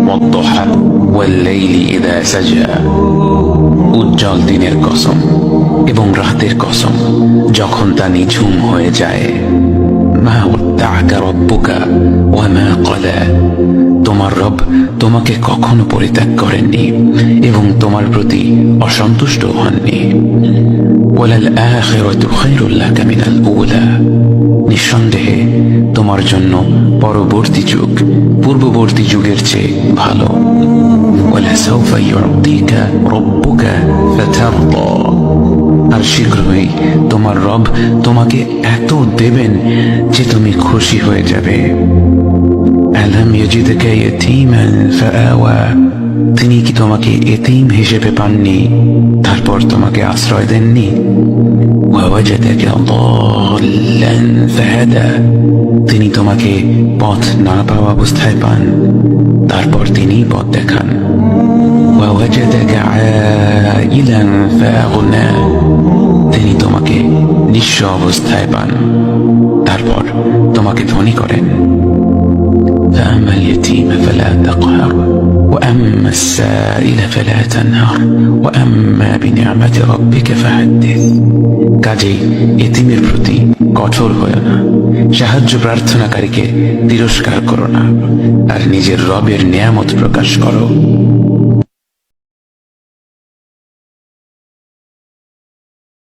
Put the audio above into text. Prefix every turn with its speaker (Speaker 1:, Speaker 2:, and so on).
Speaker 1: والضحى والليل إذا سجى উজ্জ্বল দিনের কসম এবং রাতের কসম যখন তা নিঝুম হয়ে যায়। মা ওয়াদ্দাআকা রাব্বুকা ওয়া মা ক্বালা, তোমার রব তোমাকে কখনো পরিত্যাগ করেননি এবং তোমার প্রতি অসন্তুষ্ট হননি। ওয়ালাল আখিরাতু খায়রুল লাকা মিনাল উলা, নিঃসন্দেহে তোমার জন্য পরবর্তী যুগ পূর্ববর্তী যুগের চেয়ে ভালো। ওয়ালাসাউফা ইউতিকা রাব্বুকা ফাতারদা, আর শীঘ্রই তোমার রব তোমাকে এত দেবেন যে তুমি খুশি হয়ে যাবে। আলাম ইয়াজিদকা ইয়াতীমান ফাআওয়া, তিনি কি তোমাকে এতিম হিসেবে পাননি তারপর তোমাকে আশ্রয় দেননি? ওয়াওয়াজাদাকা দাল্লান ফাহাদা, তিনি তোমাকে পথ না পাওয়া অবস্থায় পান তারপর তিনি পথ দেখান। ওয়াওয়াজাদাকা আইলান ফাআগনা, তিনি তোমাকে নিঃস্ব অবস্থায় পান তারপর তোমাকে ধনী করেন। فأما اليتيم فلا تقهر وأما السائل فلا تنهر وأما بنعمة ربك فحدث, কাজেই এতিমের প্রতি কঠোর হয়ো না, সাহায্য প্রার্থনাকারীকে তিরস্কার করো না, আর নিজের রবের নিয়ামত প্রকাশ করো।